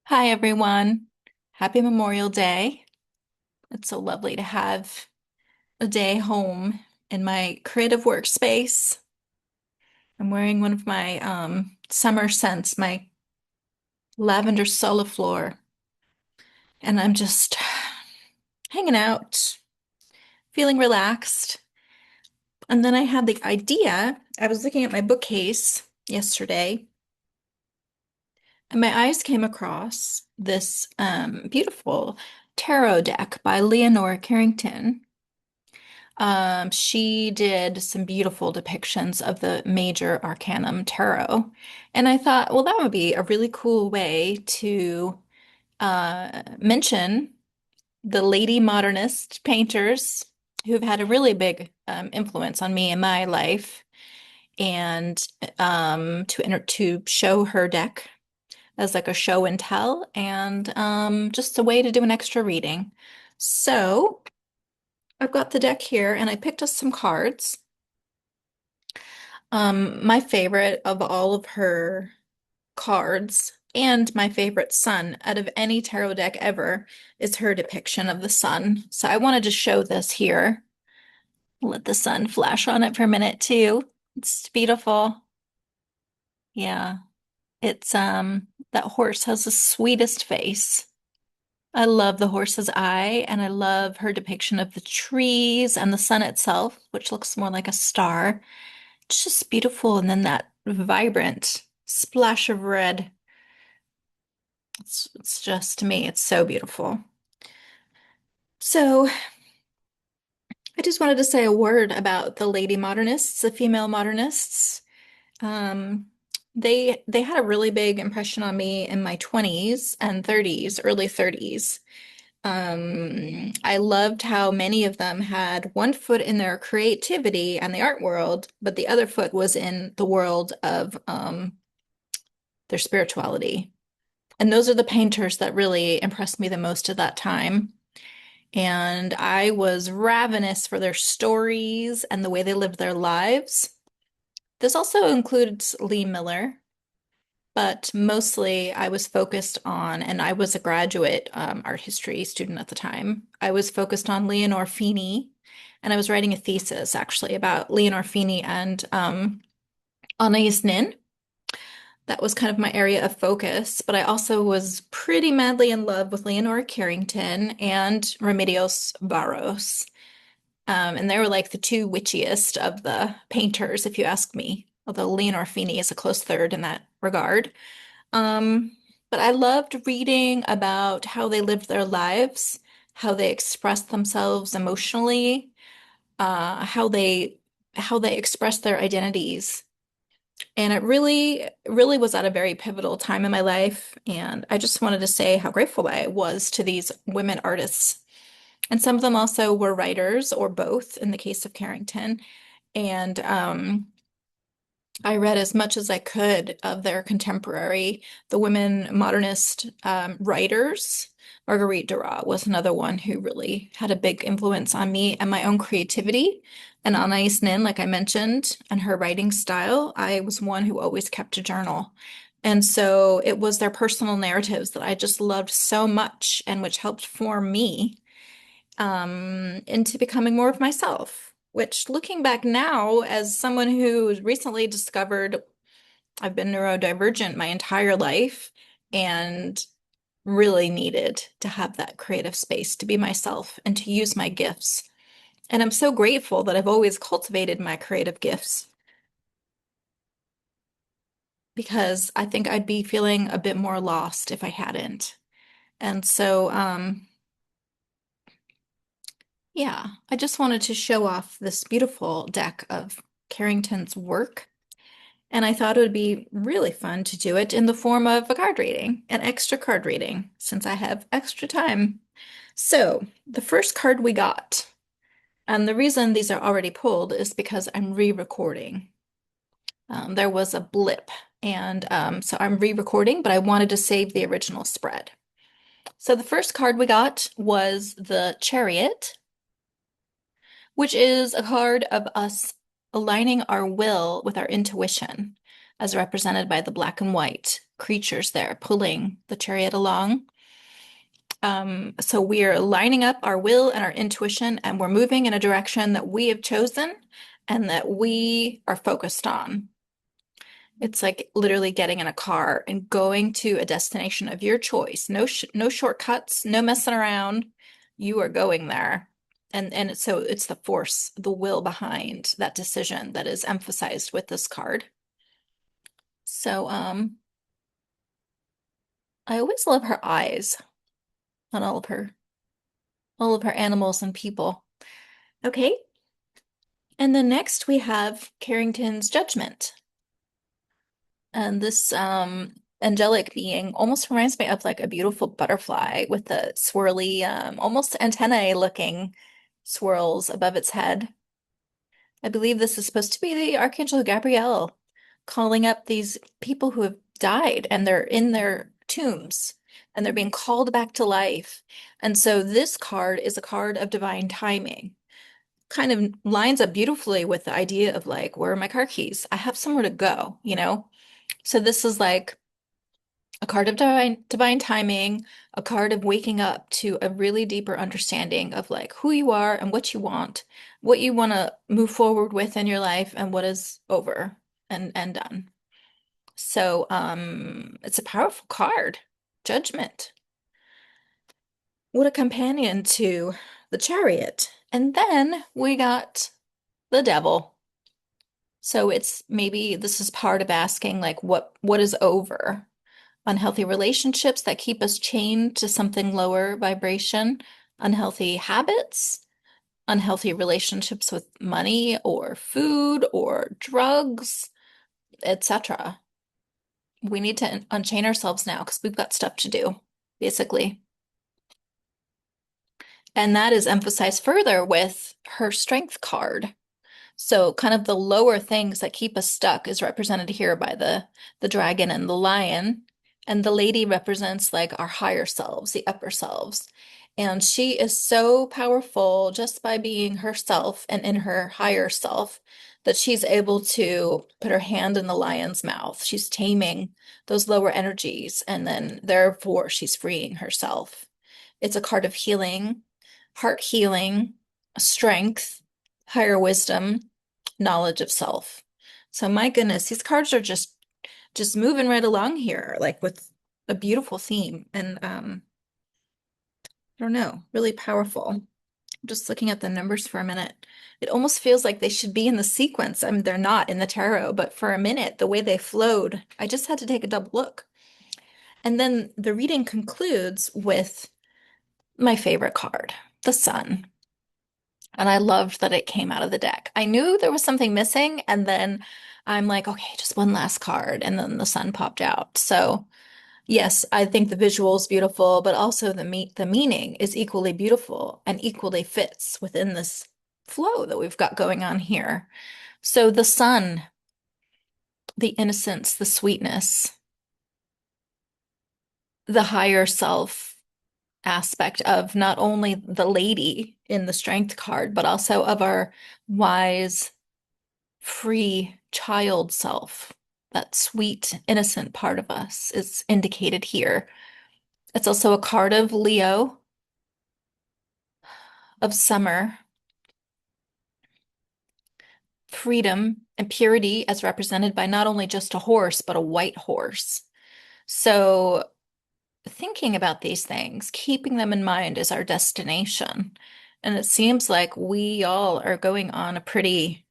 Hi, everyone. Happy Memorial Day. It's so lovely to have a day home in my creative workspace. I'm wearing one of my summer scents, my lavender soliflor, and I'm just hanging out, feeling relaxed. And then I had the idea, I was looking at my bookcase yesterday, and my eyes came across this beautiful tarot deck by Leonora Carrington. She did some beautiful depictions of the major Arcanum tarot. And I thought, well, that would be a really cool way to mention the lady modernist painters who've had a really big influence on me in my life, and to show her deck as like a show and tell, and just a way to do an extra reading. So I've got the deck here, and I picked us some cards. My favorite of all of her cards and my favorite sun out of any tarot deck ever is her depiction of the sun. So I wanted to show this here. Let the sun flash on it for a minute too. It's beautiful. Yeah. It's that horse has the sweetest face. I love the horse's eye, and I love her depiction of the trees and the sun itself, which looks more like a star. It's just beautiful. And then that vibrant splash of red. It's just to me, it's so beautiful. So I just wanted to say a word about the lady modernists, the female modernists. Um, they had a really big impression on me in my 20s and 30s, early 30s. I loved how many of them had one foot in their creativity and the art world, but the other foot was in the world of their spirituality. And those are the painters that really impressed me the most at that time. And I was ravenous for their stories and the way they lived their lives. This also includes Lee Miller, but mostly I was focused on, and I was a graduate art history student at the time. I was focused on Leonore Feeney, and I was writing a thesis actually about Leonore Feeney and Anais Nin. That was kind of my area of focus, but I also was pretty madly in love with Leonora Carrington and Remedios Barros. And they were like the two witchiest of the painters, if you ask me, although Leonore Feeney is a close third in that regard. Um, but I loved reading about how they lived their lives, how they expressed themselves emotionally, how they expressed their identities. And it really was at a very pivotal time in my life. And I just wanted to say how grateful I was to these women artists. And some of them also were writers, or both in the case of Carrington. And I read as much as I could of their contemporary, the women modernist writers. Marguerite Duras was another one who really had a big influence on me and my own creativity. And Anais Nin, like I mentioned, and her writing style, I was one who always kept a journal. And so it was their personal narratives that I just loved so much, and which helped form me into becoming more of myself, which looking back now, as someone who recently discovered I've been neurodivergent my entire life and really needed to have that creative space to be myself and to use my gifts. And I'm so grateful that I've always cultivated my creative gifts, because I think I'd be feeling a bit more lost if I hadn't. And so, yeah, I just wanted to show off this beautiful deck of Carrington's work. And I thought it would be really fun to do it in the form of a card reading, an extra card reading, since I have extra time. So, the first card we got, and the reason these are already pulled is because I'm re-recording. There was a blip, and so I'm re-recording, but I wanted to save the original spread. So, the first card we got was the Chariot, which is a card of us aligning our will with our intuition, as represented by the black and white. creatures there pulling the chariot along. So we are lining up our will and our intuition, and we're moving in a direction that we have chosen and that we are focused on. It's like literally getting in a car and going to a destination of your choice. No shortcuts, no messing around. You are going there. And so it's the force, the will behind that decision that is emphasized with this card. So I always love her eyes on all of her animals and people. Okay. And then next we have Carrington's Judgment. And this angelic being almost reminds me of like a beautiful butterfly with the swirly, almost antennae looking swirls above its head. I believe this is supposed to be the Archangel Gabriel calling up these people who have died and they're in their tombs and they're being called back to life. And so this card is a card of divine timing. Kind of lines up beautifully with the idea of like, where are my car keys? I have somewhere to go, you know? So this is like a card of divine timing, a card of waking up to a really deeper understanding of like who you are and what you want to move forward with in your life and what is over and done. So it's a powerful card. Judgment. What a companion to the Chariot. And then we got the Devil. So it's maybe this is part of asking like what is over? Unhealthy relationships that keep us chained to something lower vibration, unhealthy habits, unhealthy relationships with money or food or drugs, etc. We need to unchain ourselves now because we've got stuff to do, basically. And that is emphasized further with her strength card. So kind of the lower things that keep us stuck is represented here by the dragon and the lion. And the lady represents like our higher selves, the upper selves. And she is so powerful just by being herself and in her higher self that she's able to put her hand in the lion's mouth. She's taming those lower energies, and then therefore she's freeing herself. It's a card of healing, heart healing, strength, higher wisdom, knowledge of self. So my goodness, these cards are just moving right along here, like with a beautiful theme and I don't know, really powerful. I'm just looking at the numbers for a minute. It almost feels like they should be in the sequence. I mean, they're not in the tarot, but for a minute, the way they flowed, I just had to take a double look. And then the reading concludes with my favorite card, the Sun. And I loved that it came out of the deck. I knew there was something missing, and then I'm like, okay, just one last card. And then the sun popped out. So, yes, I think the visual is beautiful, but also the meaning is equally beautiful and equally fits within this flow that we've got going on here. So, the sun, the innocence, the sweetness, the higher self aspect of not only the lady in the strength card, but also of our wise, free child self. That sweet, innocent part of us is indicated here. It's also a card of Leo, of summer, freedom, and purity as represented by not only just a horse, but a white horse. So thinking about these things, keeping them in mind is our destination. And it seems like we all are going on a pretty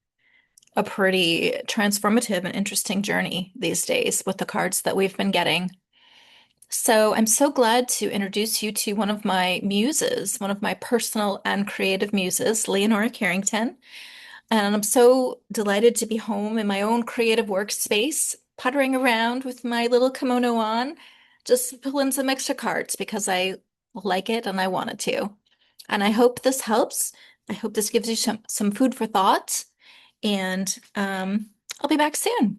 transformative and interesting journey these days with the cards that we've been getting. So I'm so glad to introduce you to one of my muses, one of my personal and creative muses, Leonora Carrington. And I'm so delighted to be home in my own creative workspace, puttering around with my little kimono on, just pulling some extra cards because I like it and I wanted to. And I hope this helps. I hope this gives you some food for thought. And I'll be back soon.